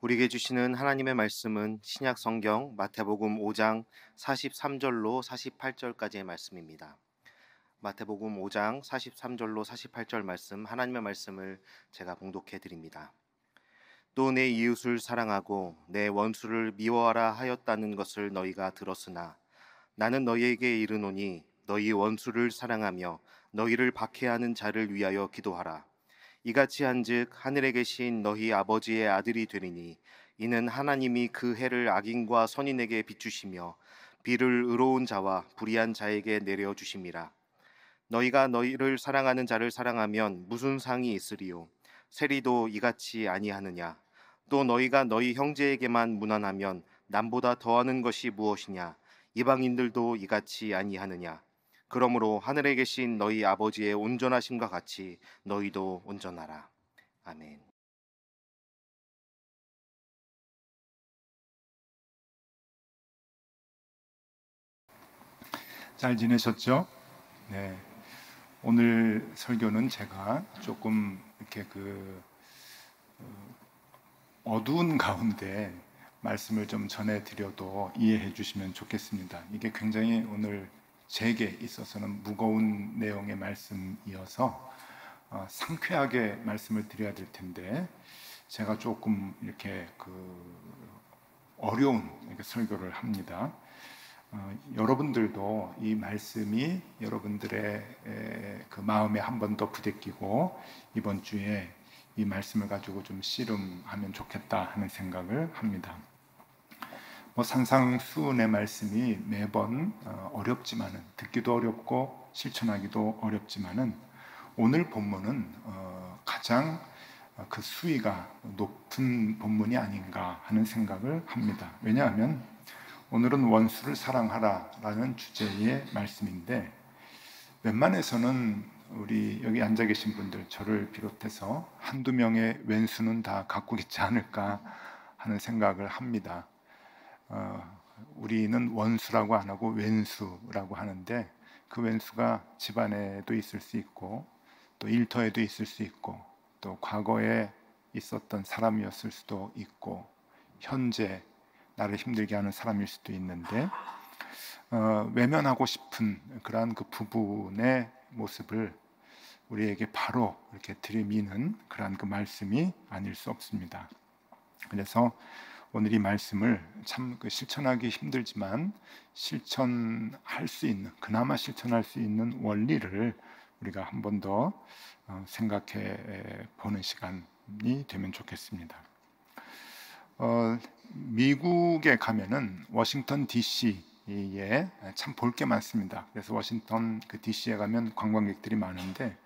우리에게 주시는 하나님의 말씀은 신약 성경 마태복음 5장 43절로 48절까지의 말씀입니다. 마태복음 5장 43절로 48절 말씀, 하나님의 말씀을 제가 봉독해 드립니다. 또 내 이웃을 사랑하고 내 원수를 미워하라 하였다는 것을 너희가 들었으나 나는 너희에게 이르노니 너희 원수를 사랑하며 너희를 박해하는 자를 위하여 기도하라. 이같이 한즉 하늘에 계신 너희 아버지의 아들이 되리니 이는 하나님이 그 해를 악인과 선인에게 비추시며 비를 의로운 자와 불의한 자에게 내려 주심이라. 너희가 너희를 사랑하는 자를 사랑하면 무슨 상이 있으리요? 세리도 이같이 아니하느냐? 또 너희가 너희 형제에게만 무난하면 남보다 더하는 것이 무엇이냐? 이방인들도 이같이 아니하느냐? 그러므로 하늘에 계신 너희 아버지의 온전하심과 같이 너희도 온전하라. 아멘. 잘 지내셨죠? 네. 오늘 설교는 제가 조금 이렇게 어두운 가운데 말씀을 좀 전해드려도 이해해 주시면 좋겠습니다. 이게 굉장히 오늘 제게 있어서는 무거운 내용의 말씀이어서 상쾌하게 말씀을 드려야 될 텐데 제가 조금 이렇게 어려운 이렇게 설교를 합니다. 여러분들도 이 말씀이 여러분들의 그 마음에 한 번 더 부대끼고 이번 주에 이 말씀을 가지고 좀 씨름하면 좋겠다 하는 생각을 합니다. 산상수훈의 말씀이 매번 어렵지만은, 듣기도 어렵고 실천하기도 어렵지만은 오늘 본문은 가장 그 수위가 높은 본문이 아닌가 하는 생각을 합니다. 왜냐하면 오늘은 원수를 사랑하라 라는 주제의 말씀인데, 웬만해서는 우리 여기 앉아 계신 분들, 저를 비롯해서 한두 명의 왼수는 다 갖고 있지 않을까 하는 생각을 합니다. 우리는 원수라고 안 하고 왼수라고 하는데, 그 왼수가 집안에도 있을 수 있고 또 일터에도 있을 수 있고 또 과거에 있었던 사람이었을 수도 있고 현재 나를 힘들게 하는 사람일 수도 있는데, 외면하고 싶은 그러한 그 부분의 모습을 우리에게 바로 이렇게 들이미는 그러한 그 말씀이 아닐 수 없습니다. 그래서 오늘 이 말씀을 참 실천하기 힘들지만 실천할 수 있는, 그나마 실천할 수 있는 원리를 우리가 한 번 더 생각해 보는 시간이 되면 좋겠습니다. 미국에 가면은 워싱턴 DC에 참 볼 게 많습니다. 그래서 워싱턴 DC에 가면 관광객들이 많은데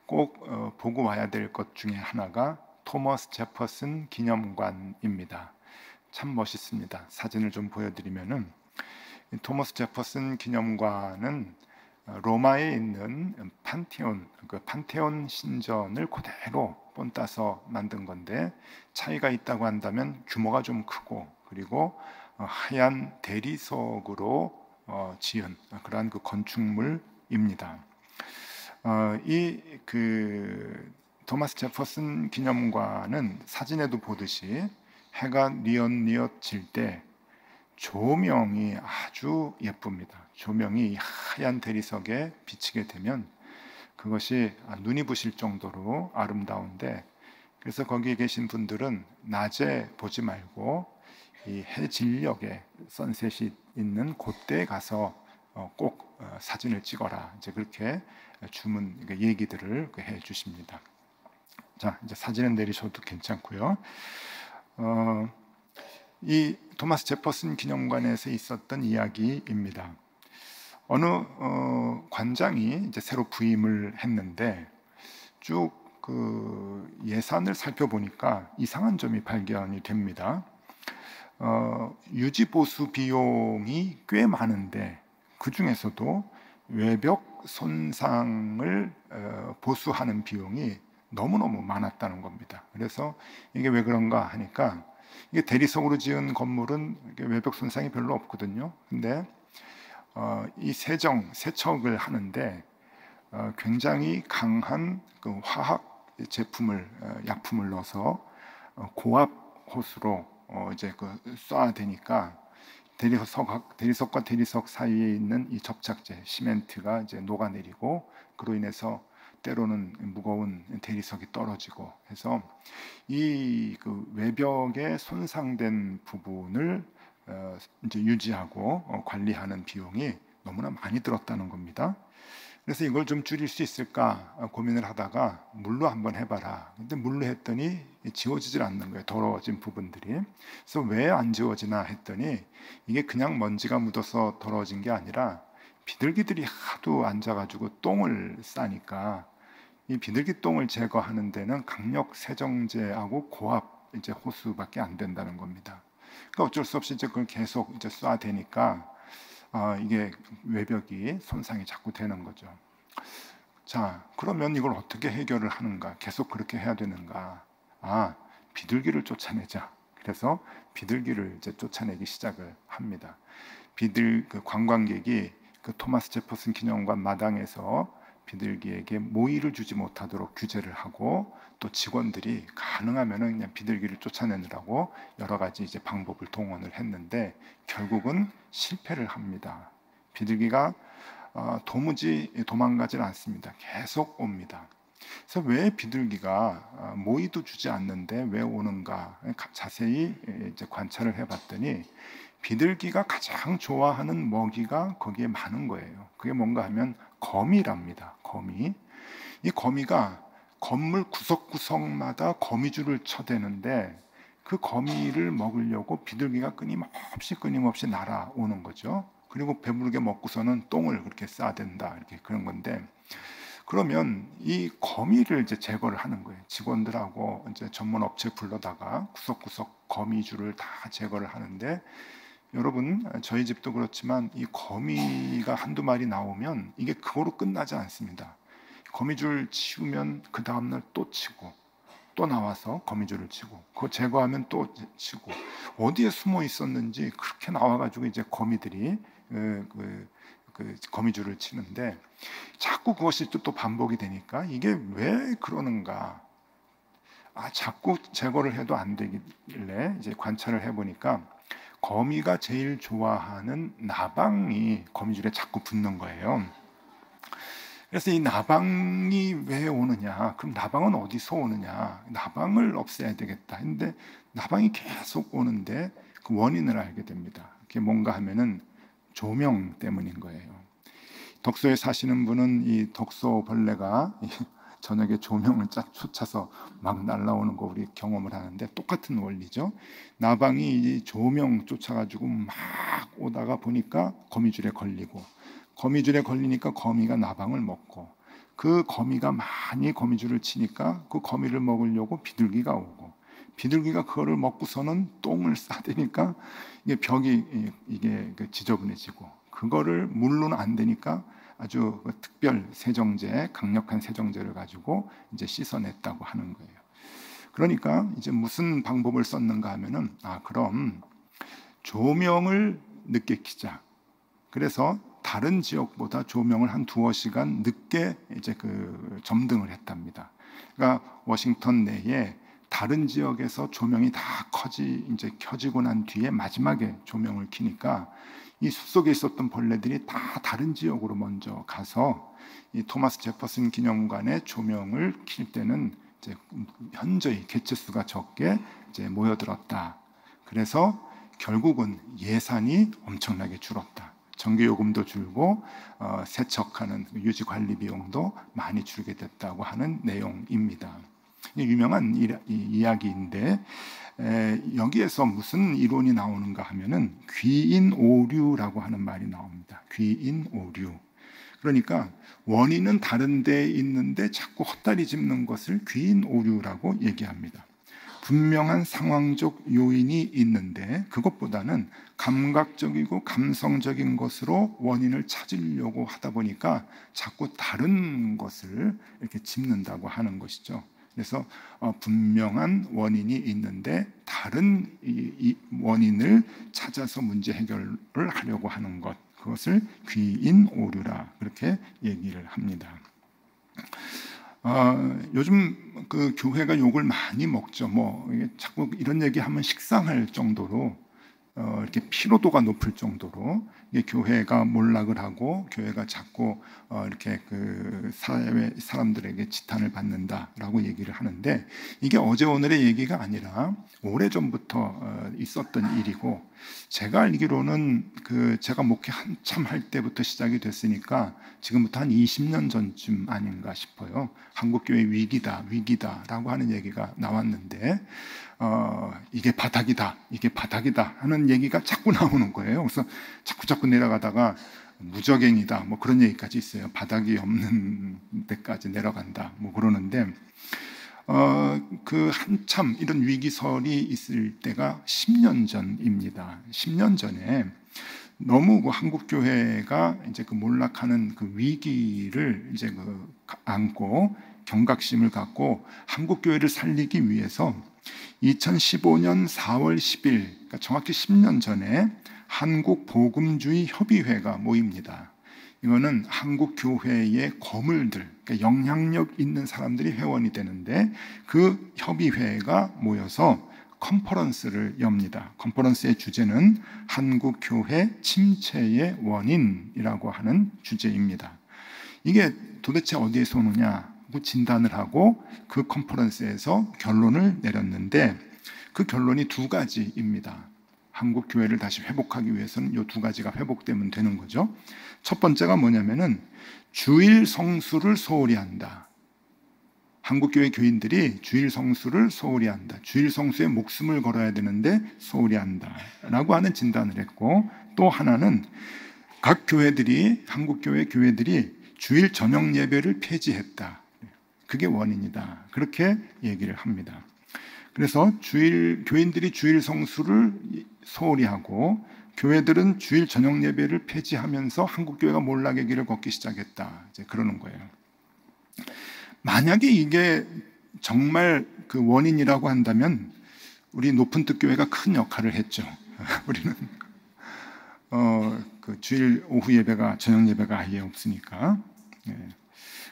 꼭 보고 와야 될 것 중에 하나가 토머스 제퍼슨 기념관입니다. 참 멋있습니다. 사진을 좀 보여드리면은 토머스 제퍼슨 기념관은 로마에 있는 판테온 신전을 그대로 본따서 만든 건데, 차이가 있다고 한다면 규모가 좀 크고, 그리고 하얀 대리석으로 지은 그러한 건축물입니다. 이 토마스 제퍼슨 기념관은 사진에도 보듯이 해가 뉘엿뉘엿 질 때 조명이 아주 예쁩니다. 조명이 하얀 대리석에 비치게 되면 그것이 눈이 부실 정도로 아름다운데, 그래서 거기에 계신 분들은 낮에 보지 말고 이 해질녘에 선셋이 있는 그때에 가서 꼭 사진을 찍어라, 이제 그렇게 주문 얘기들을 해 주십니다. 자, 이제 사진은 내리셔도 괜찮고요. 이 토마스 제퍼슨 기념관에서 있었던 이야기입니다. 어느 관장이 이제 새로 부임을 했는데 쭉 예산을 살펴보니까 이상한 점이 발견이 됩니다. 유지 보수 비용이 꽤 많은데 그 중에서도 외벽 손상을 보수하는 비용이 너무너무 많았다는 겁니다. 그래서 이게 왜 그런가 하니까, 이게 대리석으로 지은 건물은 외벽 손상이 별로 없거든요. 근데 이 세척을 하는데 굉장히 강한 화학 제품을 약품을 넣어서 고압 호수로 이제 쏴대니까 대리석과 대리석 사이에 있는 이 접착제 시멘트가 이제 녹아내리고, 그로 인해서 때로는 무거운 대리석이 떨어지고 해서 이 외벽에 손상된 부분을 이제 유지하고 관리하는 비용이 너무나 많이 들었다는 겁니다. 그래서 이걸 좀 줄일 수 있을까 고민을 하다가 물로 한번 해봐라. 근데 물로 했더니 지워지질 않는 거예요. 더러워진 부분들이. 그래서 왜 안 지워지나 했더니 이게 그냥 먼지가 묻어서 더러워진 게 아니라 비둘기들이 하도 앉아가지고 똥을 싸니까 이 비둘기 똥을 제거하는 데는 강력 세정제하고 고압 이제 호수밖에 안 된다는 겁니다. 그러니까 어쩔 수 없이 이제 그걸 계속 이제 쏴대니까 이게 외벽이 손상이 자꾸 되는 거죠. 자, 그러면 이걸 어떻게 해결을 하는가? 계속 그렇게 해야 되는가? 비둘기를 쫓아내자. 그래서 비둘기를 이제 쫓아내기 시작을 합니다. 관광객이 토마스 제퍼슨 기념관 마당에서 비둘기에게 모이를 주지 못하도록 규제를 하고, 또 직원들이 가능하면은 그냥 비둘기를 쫓아내느라고 여러 가지 이제 방법을 동원을 했는데 결국은 실패를 합니다. 비둘기가 도무지 도망가질 않습니다. 계속 옵니다. 그래서 왜 비둘기가 모이도 주지 않는데 왜 오는가 자세히 이제 관찰을 해봤더니 비둘기가 가장 좋아하는 먹이가 거기에 많은 거예요. 그게 뭔가 하면 거미랍니다. 거미. 이 거미가 건물 구석구석마다 거미줄을 쳐대는데 그 거미를 먹으려고 비둘기가 끊임없이 날아오는 거죠. 그리고 배부르게 먹고서는 똥을 그렇게 싸댄다, 이렇게 그런 건데, 그러면 이 거미를 이제 제거를 하는 거예요. 직원들하고 이제 전문 업체 불러다가 구석구석 거미줄을 다 제거를 하는데, 여러분 저희 집도 그렇지만 이 거미가 한두 마리 나오면 이게 그거로 끝나지 않습니다. 거미줄 치우면 그 다음날 또 치고, 또 나와서 거미줄을 치고, 그거 제거하면 또 치고, 어디에 숨어 있었는지 그렇게 나와가지고 이제 거미들이 거미줄을 치는데, 자꾸 그것이 또 반복이 되니까 이게 왜 그러는가? 자꾸 제거를 해도 안 되길래 이제 관찰을 해보니까 거미가 제일 좋아하는 나방이 거미줄에 자꾸 붙는 거예요. 그래서 이 나방이 왜 오느냐? 그럼 나방은 어디서 오느냐? 나방을 없애야 되겠다 했는데 나방이 계속 오는데 그 원인을 알게 됩니다. 그게 뭔가 하면은 조명 때문인 거예요. 덕소에 사시는 분은 이 덕소 벌레가 저녁에 조명을 쫙 쫓아서 막 날아오는 거 우리 경험을 하는데 똑같은 원리죠. 나방이 이 조명 쫓아가지고 막 오다가 보니까 거미줄에 걸리고, 거미줄에 걸리니까 거미가 나방을 먹고, 그 거미가 많이 거미줄을 치니까 그 거미를 먹으려고 비둘기가 오고, 비둘기가 그거를 먹고서는 똥을 싸대니까 이게 벽이 이게 지저분해지고, 그거를 물로는 안 되니까 아주 특별 세정제, 강력한 세정제를 가지고 이제 씻어냈다고 하는 거예요. 그러니까 이제 무슨 방법을 썼는가 하면은 그럼 조명을 늦게 켜자. 그래서 다른 지역보다 조명을 한 2~5시간 늦게 이제 점등을 했답니다. 그러니까 워싱턴 내에 다른 지역에서 조명이 다 이제 켜지고 난 뒤에 마지막에 조명을 켜니까 이 숲속에 있었던 벌레들이 다 다른 지역으로 먼저 가서 이 토마스 제퍼슨 기념관의 조명을 킬 때는 이제 현저히 개체수가 적게 이제 모여들었다. 그래서 결국은 예산이 엄청나게 줄었다. 전기요금도 줄고 세척하는 유지 관리 비용도 많이 줄게 됐다고 하는 내용입니다. 유명한 이야기인데 여기에서 무슨 이론이 나오는가 하면은 귀인오류라고 하는 말이 나옵니다. 귀인오류. 그러니까 원인은 다른 데에 있는데 자꾸 헛다리 짚는 것을 귀인오류라고 얘기합니다. 분명한 상황적 요인이 있는데 그것보다는 감각적이고 감성적인 것으로 원인을 찾으려고 하다 보니까 자꾸 다른 것을 이렇게 짚는다고 하는 것이죠. 그래서 분명한 원인이 있는데 다른 이 원인을 찾아서 문제 해결을 하려고 하는 것, 그것을 귀인오류라 그렇게 얘기를 합니다. 요즘 그 교회가 욕을 많이 먹죠. 뭐 이게 자꾸 이런 얘기하면 식상할 정도로 이렇게 피로도가 높을 정도로 이게 교회가 몰락을 하고 교회가 자꾸 이렇게 그 사회 사람들에게 지탄을 받는다라고 얘기를 하는데, 이게 어제 오늘의 얘기가 아니라 오래전부터 있었던 일이고, 제가 알기로는 그 제가 목회 한참 할 때부터 시작이 됐으니까 지금부터 한 20년 전쯤 아닌가 싶어요. 한국교회 위기다라고 하는 얘기가 나왔는데, 이게 바닥이다 하는 얘기가 자꾸 나오는 거예요. 그래서 자꾸 내려가다가 무적행이다 뭐 그런 얘기까지 있어요. 바닥이 없는 데까지 내려간다 뭐 그러는데, 그 한참 이런 위기설이 있을 때가 10년 전입니다. 10년 전에 너무 그 한국 교회가 이제 그 몰락하는 그 위기를 이제 그 안고 경각심을 갖고 한국 교회를 살리기 위해서 2015년 4월 10일, 그러니까 정확히 10년 전에 한국 복음주의 협의회가 모입니다. 이거는 한국 교회의 거물들, 그러니까 영향력 있는 사람들이 회원이 되는데, 그 협의회가 모여서 컨퍼런스를 엽니다. 컨퍼런스의 주제는 한국 교회 침체의 원인이라고 하는 주제입니다. 이게 도대체 어디에서 오느냐 진단을 하고 그 컨퍼런스에서 결론을 내렸는데, 그 결론이 두 가지입니다. 한국 교회를 다시 회복하기 위해서는 이 두 가지가 회복되면 되는 거죠. 첫 번째가 뭐냐면은 주일 성수를 소홀히 한다. 한국 교회 교인들이 주일 성수를 소홀히 한다. 주일 성수에 목숨을 걸어야 되는데 소홀히 한다라고 하는 진단을 했고, 또 하나는 각 교회들이, 한국 교회 교회들이 주일 저녁 예배를 폐지했다. 그게 원인이다. 그렇게 얘기를 합니다. 그래서 교인들이 주일 성수를 소홀히 하고 교회들은 주일 저녁 예배를 폐지하면서 한국 교회가 몰락의 길을 걷기 시작했다. 이제 그러는 거예요. 만약에 이게 정말 그 원인이라고 한다면 우리 높은 뜻 교회가 큰 역할을 했죠. 우리는 그 주일 오후 예배가, 저녁 예배가 아예 없으니까.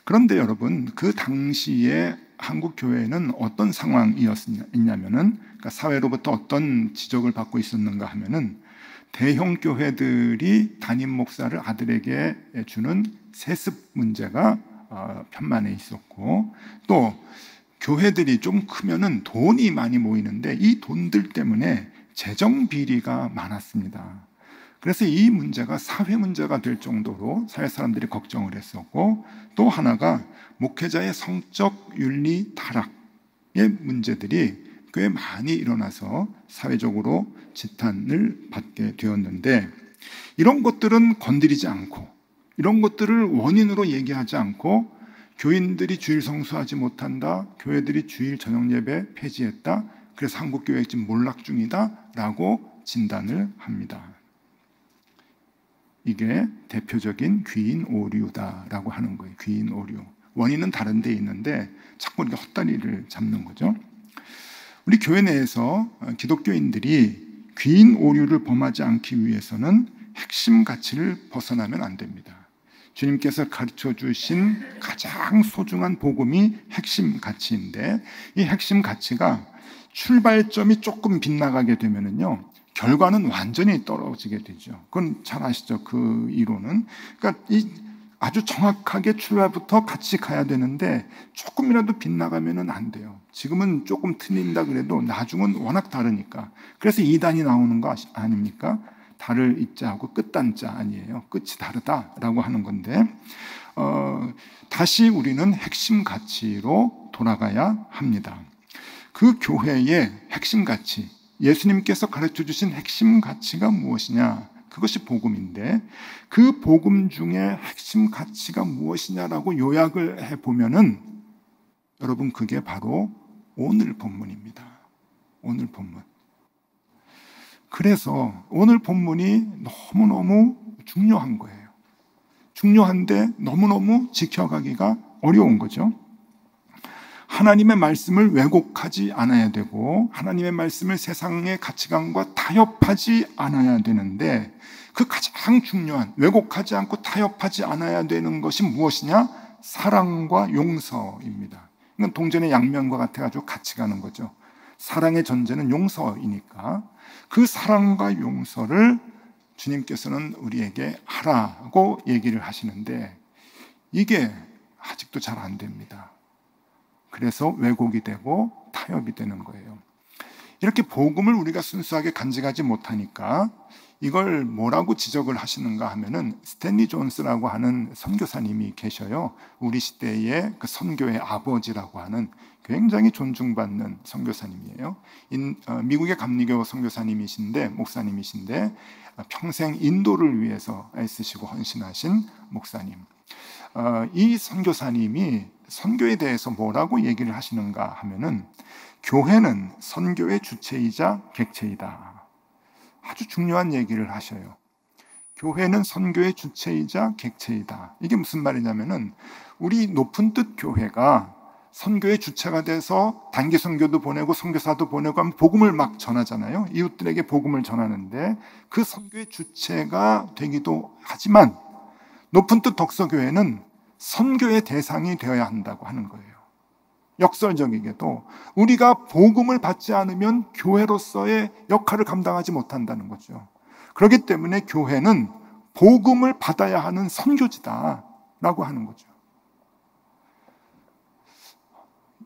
그런데 여러분, 그 당시에 한국 교회는 어떤 상황이었냐면은, 그러니까 사회로부터 어떤 지적을 받고 있었는가 하면은, 대형 교회들이 담임 목사를 아들에게 주는 세습 문제가 편만에 있었고, 또 교회들이 좀 크면은 돈이 많이 모이는데 이 돈들 때문에 재정 비리가 많았습니다. 그래서 이 문제가 사회 문제가 될 정도로 사회 사람들이 걱정을 했었고, 또 하나가 목회자의 성적 윤리 타락의 문제들이 꽤 많이 일어나서 사회적으로 지탄을 받게 되었는데, 이런 것들은 건드리지 않고, 이런 것들을 원인으로 얘기하지 않고, 교인들이 주일 성수하지 못한다, 교회들이 주일 저녁 예배 폐지했다, 그래서 한국교회 지금 몰락 중이다 라고 진단을 합니다. 이게 대표적인 귀인 오류다라고 하는 거예요. 귀인 오류. 원인은 다른 데 있는데 자꾸 이렇게 헛다리를 잡는 거죠. 우리 교회 내에서 기독교인들이 귀인 오류를 범하지 않기 위해서는 핵심 가치를 벗어나면 안 됩니다. 주님께서 가르쳐 주신 가장 소중한 복음이 핵심 가치인데, 이 핵심 가치가 출발점이 조금 빗나가게 되면은요, 결과는 완전히 떨어지게 되죠. 그건 잘 아시죠? 그 이론은. 그러니까 아주 정확하게 출발부터 같이 가야 되는데 조금이라도 빗나가면 안 돼요. 지금은 조금 틀린다 그래도 나중은 워낙 다르니까. 그래서 2단이 나오는 거 아닙니까? 달을 입자하고 끝단자 아니에요. 끝이 다르다라고 하는 건데, 다시 우리는 핵심 가치로 돌아가야 합니다. 그 교회의 핵심 가치, 예수님께서 가르쳐 주신 핵심 가치가 무엇이냐? 그것이 복음인데, 그 복음 중에 핵심 가치가 무엇이냐라고 요약을 해보면은, 여러분, 그게 바로 오늘 본문입니다. 오늘 본문. 그래서 오늘 본문이 너무너무 중요한 거예요. 중요한데 너무너무 지켜가기가 어려운 거죠. 하나님의 말씀을 왜곡하지 않아야 되고, 하나님의 말씀을 세상의 가치관과 타협하지 않아야 되는데, 그 가장 중요한, 왜곡하지 않고 타협하지 않아야 되는 것이 무엇이냐? 사랑과 용서입니다. 이건 동전의 양면과 같아가지고 같이 가는 거죠. 사랑의 전제는 용서이니까 그 사랑과 용서를 주님께서는 우리에게 하라고 얘기를 하시는데 이게 아직도 잘 안 됩니다. 그래서 왜곡이 되고 타협이 되는 거예요. 이렇게 복음을 우리가 순수하게 간직하지 못하니까 이걸 뭐라고 지적을 하시는가 하면은 스탠리 존스라고 하는 선교사님이 계셔요. 우리 시대의 그 선교의 아버지라고 하는 굉장히 존중받는 선교사님이에요. 미국의 감리교 선교사님이신데 목사님이신데 평생 인도를 위해서 애쓰시고 헌신하신 목사님. 이 선교사님이 선교에 대해서 뭐라고 얘기를 하시는가 하면은 교회는 선교의 주체이자 객체이다. 아주 중요한 얘기를 하셔요. 교회는 선교의 주체이자 객체이다. 이게 무슨 말이냐면은 우리 높은 뜻 교회가 선교의 주체가 돼서 단기 선교도 보내고 선교사도 보내고 하면 복음을 막 전하잖아요. 이웃들에게 복음을 전하는데 그 선교의 주체가 되기도 하지만 높은 뜻 덕서교회는 선교의 대상이 되어야 한다고 하는 거예요. 역설적이게도 우리가 복음을 받지 않으면 교회로서의 역할을 감당하지 못한다는 거죠. 그렇기 때문에 교회는 복음을 받아야 하는 선교지다라고 하는 거죠.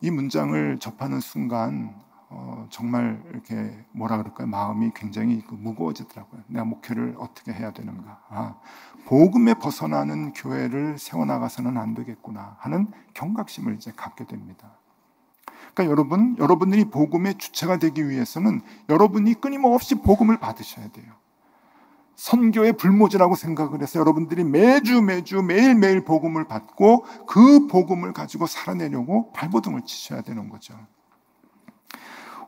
이 문장을 접하는 순간 정말 이렇게 뭐라 그럴까요? 마음이 굉장히 무거워지더라고요. 내가 목회를 어떻게 해야 되는가? 복음에 벗어나는 교회를 세워나가서는 안 되겠구나 하는 경각심을 이제 갖게 됩니다. 그러니까 여러분들이 복음의 주체가 되기 위해서는 여러분이 끊임없이 복음을 받으셔야 돼요. 선교의 불모지라고 생각을 해서 여러분들이 매일매일 복음을 받고 그 복음을 가지고 살아내려고 발버둥을 치셔야 되는 거죠.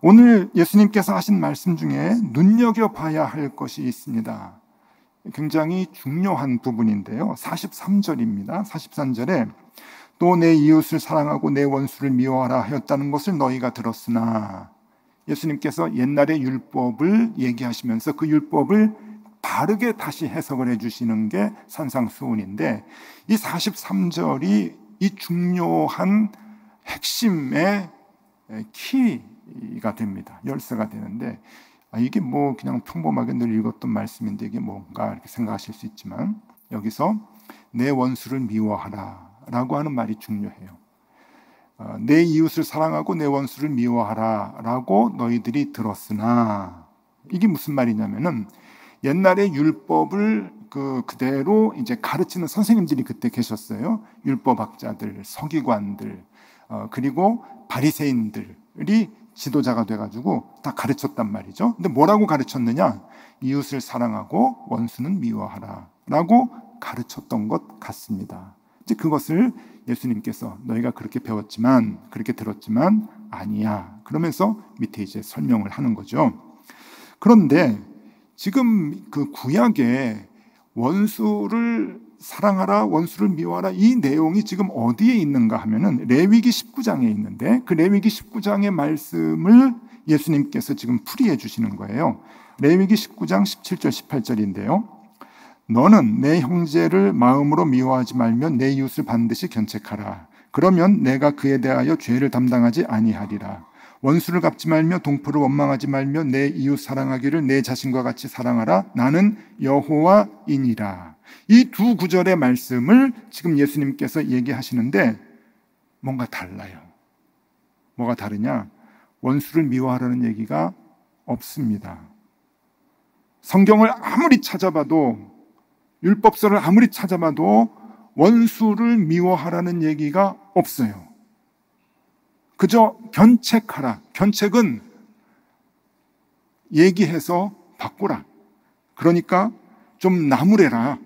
오늘 예수님께서 하신 말씀 중에 눈여겨봐야 할 것이 있습니다. 굉장히 중요한 부분인데요. 43절입니다. 43절에 또 내 이웃을 사랑하고 내 원수를 미워하라 하였다는 것을 너희가 들었으나, 예수님께서 옛날의 율법을 얘기하시면서 그 율법을 바르게 다시 해석을 해주시는 게 산상수훈인데, 이 43절이 이 중요한 핵심의 키가 됩니다. 열쇠가 되는데, 이게 뭐 그냥 평범하게 늘 읽었던 말씀인데 이게 뭔가 이렇게 생각하실 수 있지만, 여기서 내 원수를 미워하라 라고 하는 말이 중요해요. 내 이웃을 사랑하고 내 원수를 미워하라 라고 너희들이 들었으나, 이게 무슨 말이냐면은 옛날에 율법을 그대로 이제 가르치는 선생님들이 그때 계셨어요. 율법학자들, 서기관들, 그리고 바리새인들이 지도자가 돼가지고 다 가르쳤단 말이죠. 근데 뭐라고 가르쳤느냐? 이웃을 사랑하고 원수는 미워하라 라고 가르쳤던 것 같습니다. 이제 그것을 예수님께서 너희가 그렇게 배웠지만, 그렇게 들었지만 아니야, 그러면서 밑에 이제 설명을 하는 거죠. 그런데 지금 그 구약에 원수를 사랑하라, 원수를 미워하라, 이 내용이 지금 어디에 있는가 하면은 레위기 19장에 있는데, 그 레위기 19장의 말씀을 예수님께서 지금 풀이해 주시는 거예요. 레위기 19장 17절 18절인데요. 너는 내 형제를 마음으로 미워하지 말며 내 이웃을 반드시 견책하라. 그러면 내가 그에 대하여 죄를 담당하지 아니하리라. 원수를 갚지 말며 동포를 원망하지 말며 내 이웃 사랑하기를 내 자신과 같이 사랑하라. 나는 여호와이니라. 이 두 구절의 말씀을 지금 예수님께서 얘기하시는데 뭔가 달라요. 뭐가 다르냐? 원수를 미워하라는 얘기가 없습니다. 성경을 아무리 찾아봐도, 율법서를 아무리 찾아봐도 원수를 미워하라는 얘기가 없어요. 그저 견책하라. 견책은 얘기해서 바꾸라. 그러니까 좀 나무래라.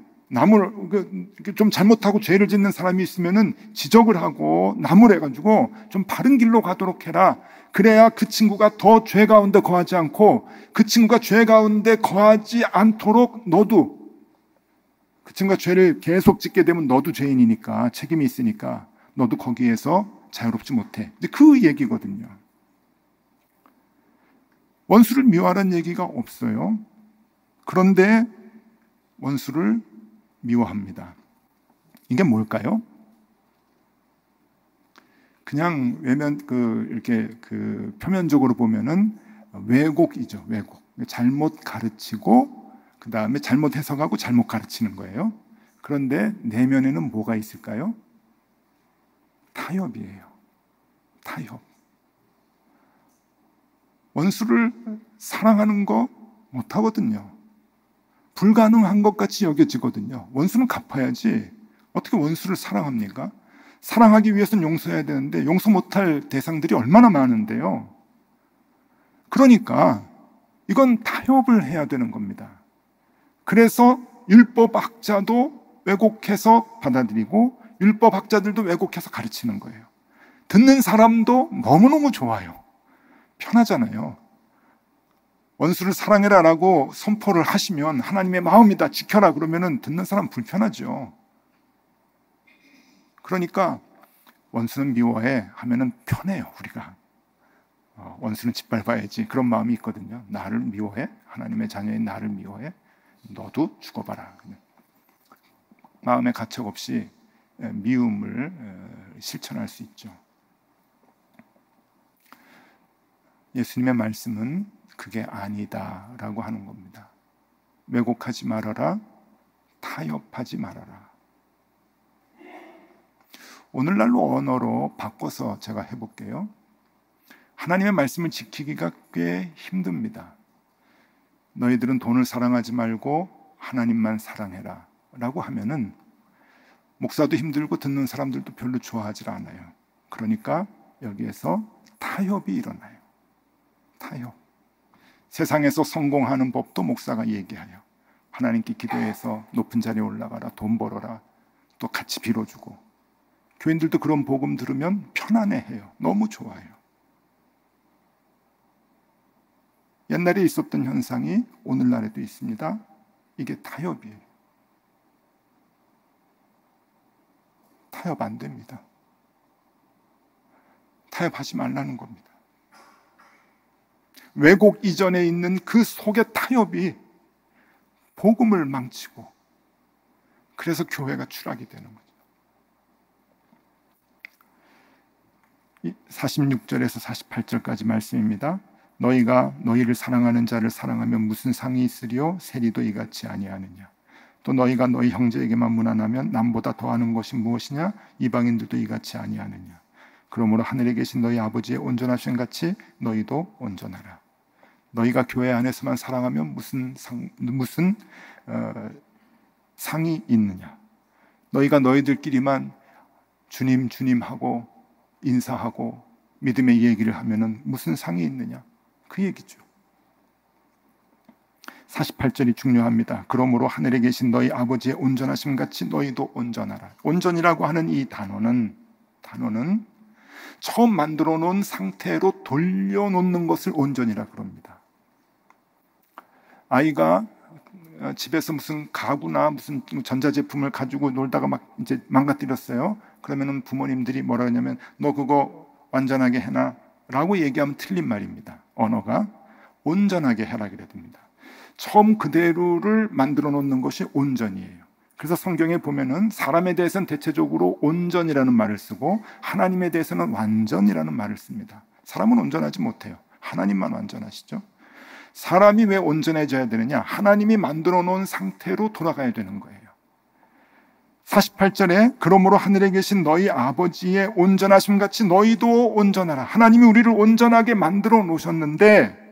좀 잘못하고 죄를 짓는 사람이 있으면은 지적을 하고 나무래가지고 좀 바른 길로 가도록 해라. 그래야 그 친구가 더 죄 가운데 거하지 않고, 그 친구가 죄 가운데 거하지 않도록 너도, 그 친구가 죄를 계속 짓게 되면 너도 죄인이니까, 책임이 있으니까 너도 거기에서 자유롭지 못해. 이제 그 얘기거든요. 원수를 미워하라는 얘기가 없어요. 그런데 원수를 미워합니다. 이게 뭘까요? 그냥 이렇게 표면적으로 보면은 왜곡이죠. 왜곡. 잘못 가르치고 그 다음에 잘못 해석하고 잘못 가르치는 거예요. 그런데 내면에는 뭐가 있을까요? 타협이에요. 타협. 원수를 사랑하는 거 못하거든요. 불가능한 것 같이 여겨지거든요. 원수는 갚아야지 어떻게 원수를 사랑합니까? 사랑하기 위해서는 용서해야 되는데 용서 못할 대상들이 얼마나 많은데요. 그러니까 이건 타협을 해야 되는 겁니다. 그래서 율법학자도 왜곡해서 받아들이고 율법학자들도 왜곡해서 가르치는 거예요. 듣는 사람도 너무너무 좋아요. 편하잖아요. 원수를 사랑해라 라고 선포를 하시면 하나님의 마음이다 지켜라 그러면은 듣는 사람 불편하죠. 그러니까 원수는 미워해 하면은 편해요. 우리가 원수는 짓밟아야지 그런 마음이 있거든요. 나를 미워해? 하나님의 자녀인 나를 미워해? 너도 죽어봐라. 마음의 가책 없이 미움을 실천할 수 있죠. 예수님의 말씀은 그게 아니다라고 하는 겁니다. 왜곡하지 말아라, 타협하지 말아라. 오늘날로 언어로 바꿔서 제가 해볼게요. 하나님의 말씀을 지키기가 꽤 힘듭니다. 너희들은 돈을 사랑하지 말고 하나님만 사랑해라 라고 하면은 목사도 힘들고 듣는 사람들도 별로 좋아하지 않아요. 그러니까 여기에서 타협이 일어나요. 타협. 세상에서 성공하는 법도 목사가 얘기해요. 하나님께 기도해서 높은 자리에 올라가라, 돈 벌어라, 또 같이 빌어주고. 교인들도 그런 복음 들으면 편안해해요. 너무 좋아요. 옛날에 있었던 현상이 오늘날에도 있습니다. 이게 타협이에요. 타협 안 됩니다. 타협하지 말라는 겁니다. 왜곡 이전에 있는 그 속의 타협이 복음을 망치고 그래서 교회가 추락이 되는 거죠. 46절에서 48절까지 말씀입니다. 너희가 너희를 사랑하는 자를 사랑하면 무슨 상이 있으리요? 세리도 이같이 아니하느냐? 또 너희가 너희 형제에게만 무난하면 남보다 더하는 것이 무엇이냐? 이방인들도 이같이 아니하느냐? 그러므로 하늘에 계신 너희 아버지의 온전하신 같이 너희도 온전하라. 너희가 교회 안에서만 사랑하면 무슨 상이 있느냐? 너희가 너희들끼리만 주님 주님 하고 인사하고 믿음의 얘기를 하면은 무슨 상이 있느냐? 그 얘기죠. 48절이 중요합니다. 그러므로 하늘에 계신 너희 아버지의 온전하심 같이 너희도 온전하라. 온전이라고 하는 이 단어는 처음 만들어 놓은 상태로 돌려놓는 것을 온전이라 그럽니다. 아이가 집에서 무슨 가구나 무슨 전자제품을 가지고 놀다가 막 이제 망가뜨렸어요. 그러면은 부모님들이 뭐라 하냐면 너 그거 완전하게 해놔 라고 얘기하면 틀린 말입니다. 언어가 온전하게 해라 그래야 됩니다. 처음 그대로를 만들어 놓는 것이 온전이에요. 그래서 성경에 보면은 사람에 대해서는 대체적으로 온전이라는 말을 쓰고 하나님에 대해서는 완전이라는 말을 씁니다. 사람은 온전하지 못해요. 하나님만 완전하시죠. 사람이 왜 온전해져야 되느냐? 하나님이 만들어 놓은 상태로 돌아가야 되는 거예요. 48절에 그러므로 하늘에 계신 너희 아버지의 온전하심 같이 너희도 온전하라. 하나님이 우리를 온전하게 만들어 놓으셨는데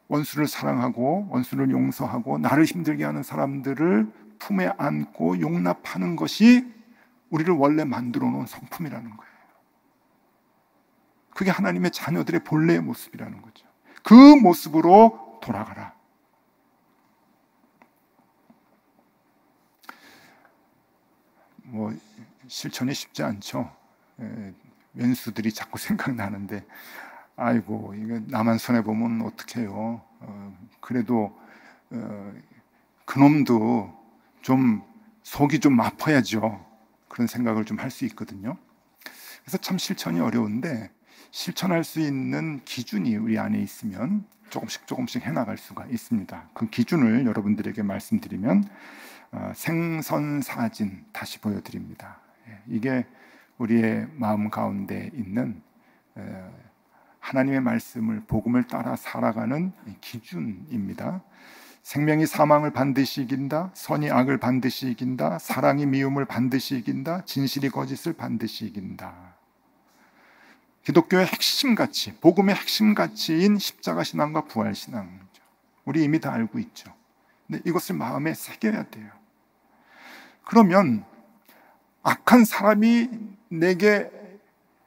원수를 사랑하고 원수를 용서하고 나를 힘들게 하는 사람들을 품에 안고 용납하는 것이 우리를 원래 만들어 놓은 성품이라는 거예요. 그게 하나님의 자녀들의 본래의 모습이라는 거죠. 그 모습으로 돌아가라. 실천이 쉽지 않죠. 왼수들이 자꾸 생각나는데 아이고 이거 나만 손해보면 어떡해요. 그래도 그놈도 좀 속이 좀 아파야죠. 그런 생각을 좀 할 수 있거든요. 그래서 참 실천이 어려운데 실천할 수 있는 기준이 우리 안에 있으면 조금씩 해나갈 수가 있습니다. 그 기준을 여러분들에게 말씀드리면 생선 사진 다시 보여드립니다. 이게 우리의 마음 가운데 있는 하나님의 말씀을, 복음을 따라 살아가는 기준입니다. 생명이 사망을 반드시 이긴다. 선이 악을 반드시 이긴다. 사랑이 미움을 반드시 이긴다. 진실이 거짓을 반드시 이긴다. 기독교의 핵심 가치, 복음의 핵심 가치인 십자가 신앙과 부활 신앙이죠. 우리 이미 다 알고 있죠. 근데 이것을 마음에 새겨야 돼요. 그러면 악한 사람이 내게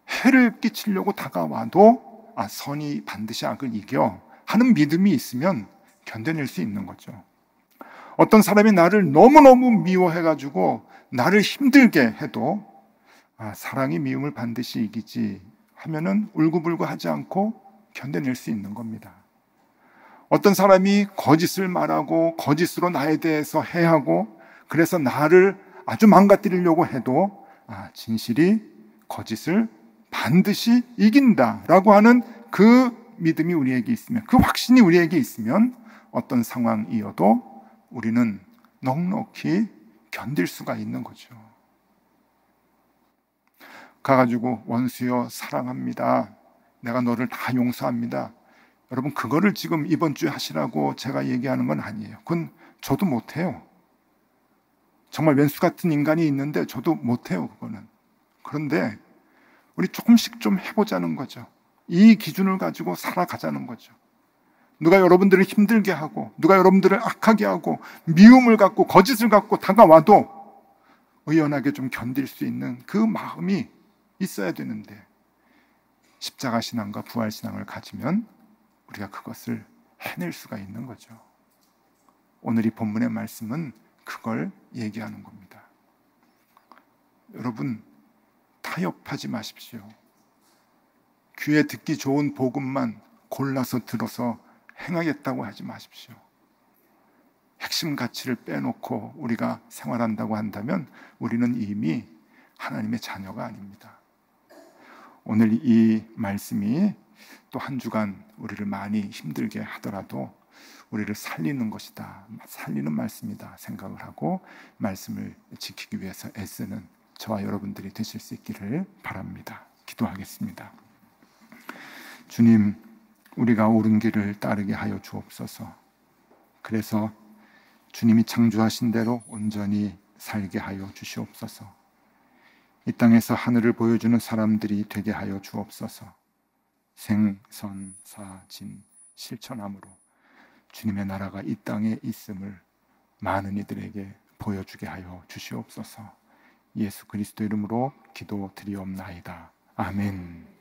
해를 끼치려고 다가와도 선이 반드시 악을 이겨 하는 믿음이 있으면 견뎌낼 수 있는 거죠. 어떤 사람이 나를 너무너무 미워해가지고 나를 힘들게 해도 사랑이 미움을 반드시 이기지 하면은 울고불고 하지 않고 견뎌낼 수 있는 겁니다. 어떤 사람이 거짓을 말하고 거짓으로 나에 대해서 해하고 그래서 나를 아주 망가뜨리려고 해도 진실이 거짓을 반드시 이긴다라고 하는 그 믿음이 우리에게 있으면, 그 확신이 우리에게 있으면 어떤 상황이어도 우리는 넉넉히 견딜 수가 있는 거죠. 가가지고 원수여 사랑합니다. 내가 너를 다 용서합니다. 여러분, 그거를 지금 이번 주에 하시라고 제가 얘기하는 건 아니에요. 그건 저도 못해요. 정말 왼수 같은 인간이 있는데 저도 못해요, 그거는. 그런데 우리 조금씩 좀 해보자는 거죠. 이 기준을 가지고 살아가자는 거죠. 누가 여러분들을 힘들게 하고, 누가 여러분들을 악하게 하고, 미움을 갖고, 거짓을 갖고 다가와도 의연하게 좀 견딜 수 있는 그 마음이 있어야 되는데, 십자가 신앙과 부활 신앙을 가지면 우리가 그것을 해낼 수가 있는 거죠. 오늘 이 본문의 말씀은 그걸 얘기하는 겁니다. 여러분, 타협하지 마십시오. 귀에 듣기 좋은 복음만 골라서 들어서 행하겠다고 하지 마십시오. 핵심 가치를 빼놓고 우리가 생활한다고 한다면 우리는 이미 하나님의 자녀가 아닙니다. 오늘 이 말씀이 또 한 주간 우리를 많이 힘들게 하더라도 우리를 살리는 것이다, 살리는 말씀이다 생각을 하고 말씀을 지키기 위해서 애쓰는 저와 여러분들이 되실 수 있기를 바랍니다. 기도하겠습니다. 주님, 우리가 옳은 길을 따르게 하여 주옵소서. 그래서 주님이 창조하신 대로 온전히 살게 하여 주시옵소서. 이 땅에서 하늘을 보여주는 사람들이 되게 하여 주옵소서. 생선사진 실천함으로 주님의 나라가 이 땅에 있음을 많은 이들에게 보여주게 하여 주시옵소서. 예수 그리스도 이름으로 기도드리옵나이다. 아멘.